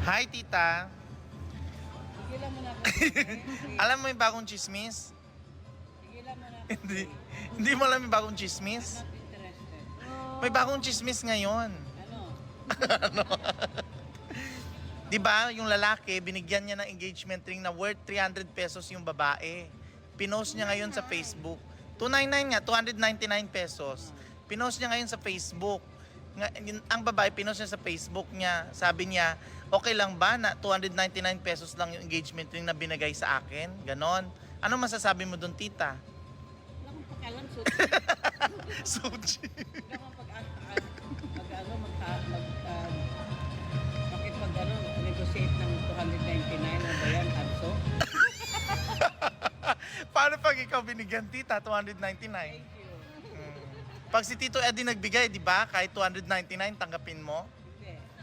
Hi, tita. Tigilan mo na ako. Alam mo yung bagong chismis? Tigilan mo na ako. Hindi mo alam yung bagong chismis? Not interested. May bagong chismis ngayon. Ano? Di ba, yung lalaki, binigyan niya ng engagement ring na worth 300 pesos yung babae. Pinost niya ngayon sa Facebook. 299 nga, 299 pesos. Pinost niya ngayon sa Facebook. Ang babae, pinost niya sa Facebook niya. Sabi niya, okay lang ba na 299 pesos lang yung engagement ring na binigay sa akin? Ganon. Ano masasabi mo doon, tita? Wala akong pakialam. Suji. Wala akong negotiate ng 299 na ba yan, Adso? Paano pag ikaw binigyan, tita, 299? Thank you. Pag si Tito Eddie nagbigay, di ba? Kahit 299, tanggapin mo?